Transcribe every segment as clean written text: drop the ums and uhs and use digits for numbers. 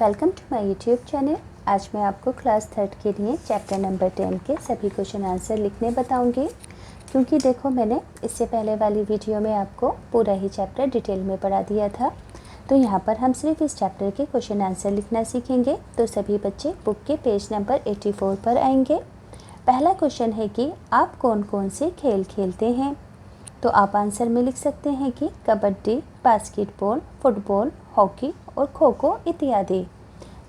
Welcome to my YouTube channel. आज मैं आपको क्लास 3 के लिए चैप्टर नंबर 10 के सभी क्वेश्चन आंसर लिखने बताऊंगी, क्योंकि देखो मैंने इससे पहले वाली वीडियो में आपको पूरा ही चैप्टर डिटेल में पढ़ा दिया था। तो यहाँ पर हम सिर्फ इस चैप्टर के क्वेश्चन आंसर लिखना सीखेंगे। तो सभी बच्चे बुक के पेज नंबर 84 पर आएंगे। पहला क्वेश्चन है कि आप कौन कौन से खेल खेलते हैं। तो आप आंसर में लिख सकते हैं कि कबड्डी, बास्केटबॉल, फुटबॉल, हॉकी और खो खो इत्यादि।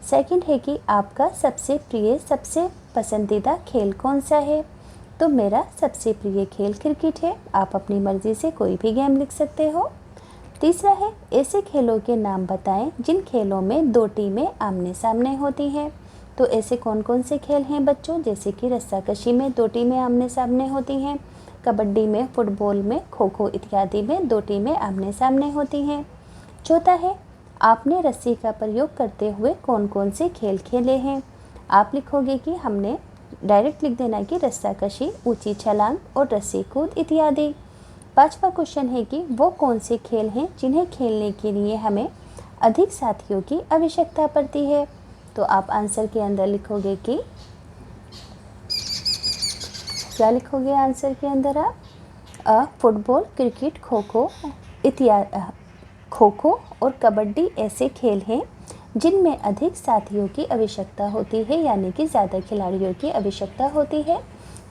सेकंड है कि आपका सबसे प्रिय सबसे पसंदीदा खेल कौन सा है। तो मेरा सबसे प्रिय खेल क्रिकेट है। आप अपनी मर्ज़ी से कोई भी गेम लिख सकते हो। तीसरा है ऐसे खेलों के नाम बताएं जिन खेलों में दो टीमें आमने सामने होती हैं। तो ऐसे कौन कौन से खेल हैं बच्चों, जैसे कि रस्साकशी में दो टीमें आमने सामने होती हैं, कबड्डी में, फुटबॉल में, खो खो इत्यादि में दो टीमें आमने सामने होती हैं। चौथा है आपने रस्सी का प्रयोग करते हुए कौन कौन से खेल खेले हैं। आप लिखोगे कि हमने डायरेक्ट लिख देना कि रस्साकशी, ऊंची छलांग और रस्सी कूद इत्यादि। पांचवा क्वेश्चन है कि वो कौन से खेल हैं जिन्हें खेलने के लिए हमें अधिक साथियों की आवश्यकता पड़ती है। तो आप आंसर के अंदर लिखोगे कि क्या लिखोगे आंसर के अंदर आप फुटबॉल, क्रिकेट, खो खो इत्यादि। खो खो और कबड्डी ऐसे खेल हैं जिनमें अधिक साथियों की आवश्यकता होती है, यानी कि ज़्यादा खिलाड़ियों की आवश्यकता होती है।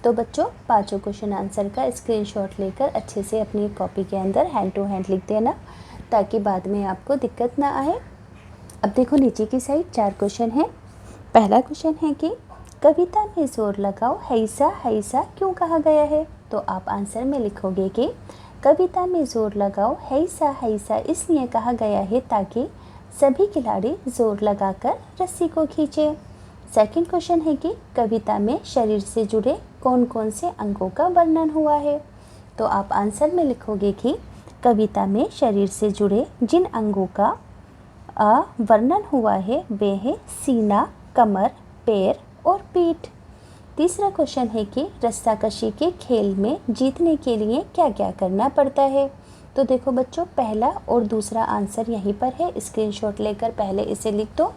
तो बच्चों पांचों क्वेश्चन आंसर का स्क्रीनशॉट लेकर अच्छे से अपनी कॉपी के अंदर हैंड टू हैंड लिख देना, ताकि बाद में आपको दिक्कत ना आए। अब देखो नीचे की साइड 4 क्वेश्चन हैं। पहला क्वेश्चन है कि कविता में जोर लगाओ हैसा हैसा क्यों कहा गया है। तो आप आंसर में लिखोगे कि कविता में जोर लगाओ हैसा हैसा इसलिए कहा गया है ताकि सभी खिलाड़ी जोर लगाकर रस्सी को खींचे। सेकंड क्वेश्चन है कि कविता में शरीर से जुड़े कौन कौन से अंगों का वर्णन हुआ है। तो आप आंसर में लिखोगे कि कविता में शरीर से जुड़े जिन अंगों का वर्णन हुआ है वे है सीना, कमर, पैर और पीठ। तीसरा क्वेश्चन है कि रस्साकशी के खेल में जीतने के लिए क्या क्या करना पड़ता है। तो देखो बच्चों पहला और दूसरा आंसर यहीं पर है, स्क्रीनशॉट लेकर पहले इसे लिख दो।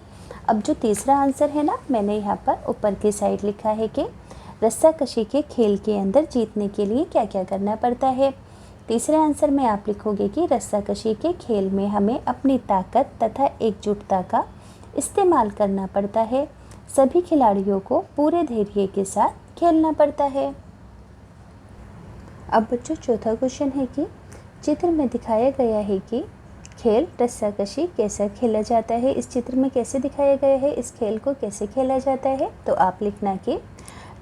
अब जो तीसरा आंसर है ना, मैंने यहाँ पर ऊपर की साइड लिखा है कि रस्साकशी के खेल के अंदर जीतने के लिए क्या क्या करना पड़ता है। तीसरे आंसर में आप लिखोगे कि रस्साकशी के खेल में हमें अपनी ताकत तथा एकजुटता का इस्तेमाल करना पड़ता है। सभी खिलाड़ियों को पूरे धैर्य के साथ खेलना पड़ता है। अब बच्चों चौथा क्वेश्चन है कि चित्र में दिखाया गया है कि खेल रस्साकशी कैसा खेला जाता है। इस चित्र में कैसे दिखाया गया है, इस खेल को कैसे खेला जाता है। तो आप लिखना कि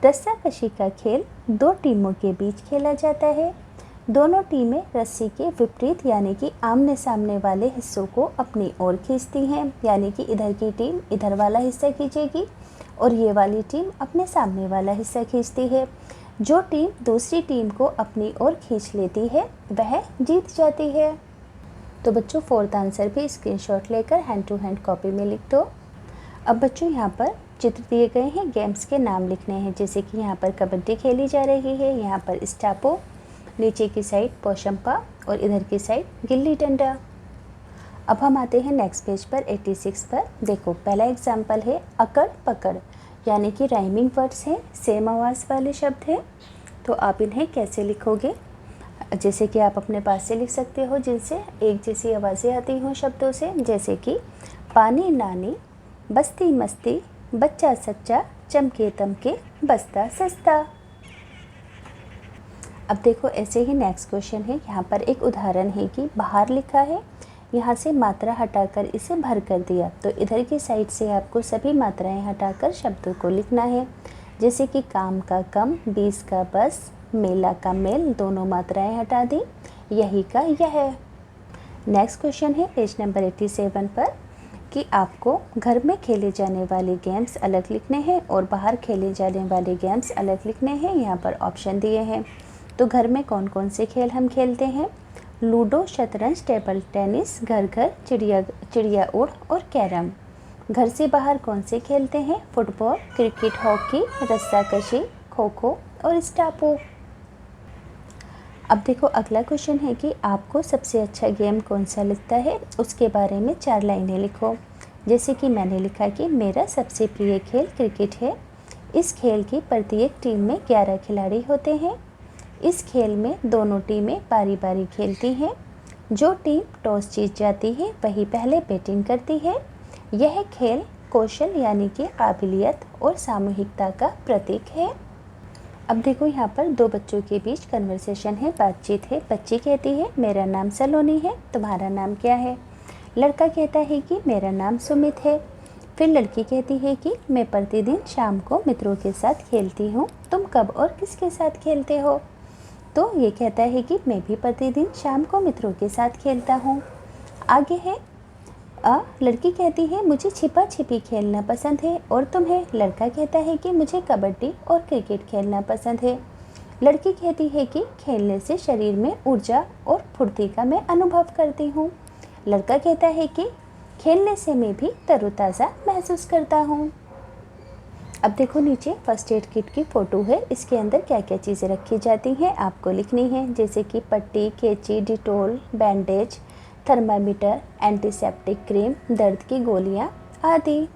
रस्साकशी का खेल दो टीमों के बीच खेला जाता है। दोनों टीमें रस्सी के विपरीत यानी कि आमने सामने वाले हिस्सों को अपनी ओर खींचती हैं, यानी कि इधर की टीम इधर वाला हिस्सा खींचेगी और ये वाली टीम अपने सामने वाला हिस्सा खींचती है। जो टीम दूसरी टीम को अपनी ओर खींच लेती है वह जीत जाती है। तो बच्चों फोर्थ आंसर भी स्क्रीनशॉट लेकर हैंड टू हैंड कॉपी में लिख दो। अब बच्चों यहाँ पर चित्र दिए गए हैं, गेम्स के नाम लिखने हैं। जैसे कि यहाँ पर कबड्डी खेली जा रही है, यहाँ पर स्टापो, नीचे की साइड पोशंपा और इधर की साइड गिल्ली डंडा। अब हम आते हैं नेक्स्ट पेज पर 86 पर। देखो पहला एग्जाम्पल है अकड़ पकड़, यानी कि राइमिंग वर्ड्स हैं, सेम आवाज़ वाले शब्द हैं। तो आप इन्हें कैसे लिखोगे, जैसे कि आप अपने पास से लिख सकते हो जिनसे एक जैसी आवाज़ें आती हों शब्दों से, जैसे कि पानी नानी, बस्ती मस्ती, बच्चा सच्चा, चमके तमके, बस्ता सस्ता। अब देखो ऐसे ही नेक्स्ट क्वेश्चन है। यहाँ पर एक उदाहरण है कि बाहर लिखा है, यहाँ से मात्रा हटाकर इसे भर कर दिया। तो इधर की साइड से आपको सभी मात्राएं हटाकर शब्दों को लिखना है, जैसे कि काम का कम, 20 का बस, मेला का मेल, दोनों मात्राएं हटा दी, यही का यह। नेक्स्ट क्वेश्चन है पेज नंबर 87 पर कि आपको घर में खेले जाने वाले गेम्स अलग लिखने हैं और बाहर खेले जाने वाले गेम्स अलग लिखने हैं। यहाँ पर ऑप्शन दिए हैं। तो घर में कौन कौन से खेल हम खेलते हैं, लूडो, शतरंज, टेबल टेनिस, घर घर, चिड़िया उड़ और कैरम। घर से बाहर कौन से खेलते हैं, football, cricket, hockey, रस्साकशी, kho kho और स्टापू। अब देखो अगला क्वेश्चन है कि आपको सबसे अच्छा गेम कौन सा लगता है, उसके बारे में 4 लाइनें लिखो। जैसे कि मैंने लिखा कि मेरा सबसे प्रिय खेल क्रिकेट है। इस खेल की प्रत्येक टीम में 11 खिलाड़ी होते हैं। इस खेल में दोनों टीमें बारी बारी खेलती हैं। जो टीम टॉस जीत जाती है वही पहले बैटिंग करती है। यह खेल कौशल यानी कि काबिलियत और सामूहिकता का प्रतीक है। अब देखो यहाँ पर दो बच्चों के बीच कन्वर्सेशन है, बातचीत है। बच्ची कहती है मेरा नाम सलोनी है, तुम्हारा नाम क्या है? लड़का कहता है कि मेरा नाम सुमित है। फिर लड़की कहती है कि मैं प्रतिदिन शाम को मित्रों के साथ खेलती हूँ, तुम कब और किसके साथ खेलते हो? तो ये कहता है कि मैं भी प्रतिदिन शाम को मित्रों के साथ खेलता हूँ। आगे है लड़की कहती है मुझे छिपा छिपी खेलना पसंद है, और तुम्हें? लड़का कहता है कि मुझे कबड्डी और क्रिकेट खेलना पसंद है। लड़की कहती है कि खेलने से शरीर में ऊर्जा और फुर्ती का मैं अनुभव करती हूँ। लड़का कहता है कि खेलने से मैं भी तरोताज़ा महसूस करता हूँ। अब देखो नीचे फर्स्ट एड किट की फ़ोटो है। इसके अंदर क्या क्या चीज़ें रखी जाती हैं आपको लिखनी है, जैसे कि पट्टी, कैंची, Dettol, bandage, thermometer, antiseptic cream, दर्द की गोलियां आदि।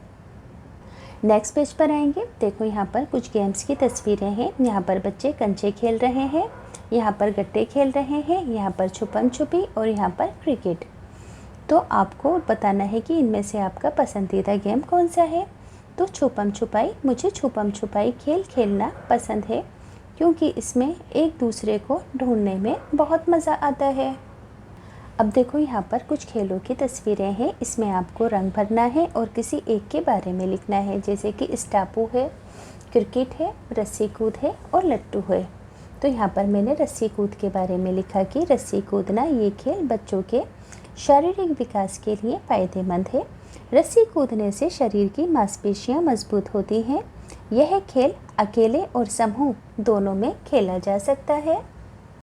नेक्स्ट पेज पर आएंगे। देखो यहाँ पर कुछ गेम्स की तस्वीरें हैं। यहाँ पर बच्चे कंचे खेल रहे हैं, यहाँ पर गट्टे खेल रहे हैं, यहाँ पर छुपम छुपी और यहाँ पर क्रिकेट। तो आपको बताना है कि इनमें से आपका पसंदीदा गेम कौन सा है। तो छुपम छुपाई, मुझे छुपम छुपाई खेल खेलना पसंद है क्योंकि इसमें एक दूसरे को ढूंढने में बहुत मज़ा आता है। अब देखो यहाँ पर कुछ खेलों की तस्वीरें हैं। इसमें आपको रंग भरना है और किसी एक के बारे में लिखना है, जैसे कि स्टापू है, क्रिकेट है, रस्सी कूद है और लट्टू है। तो यहाँ पर मैंने रस्सी कूद के बारे में लिखा कि रस्सी कूदना ये खेल बच्चों के शारीरिक विकास के लिए फ़ायदेमंद है। रस्सी कूदने से शरीर की मांसपेशियाँ मजबूत होती हैं। यह खेल अकेले और समूह दोनों में खेला जा सकता है।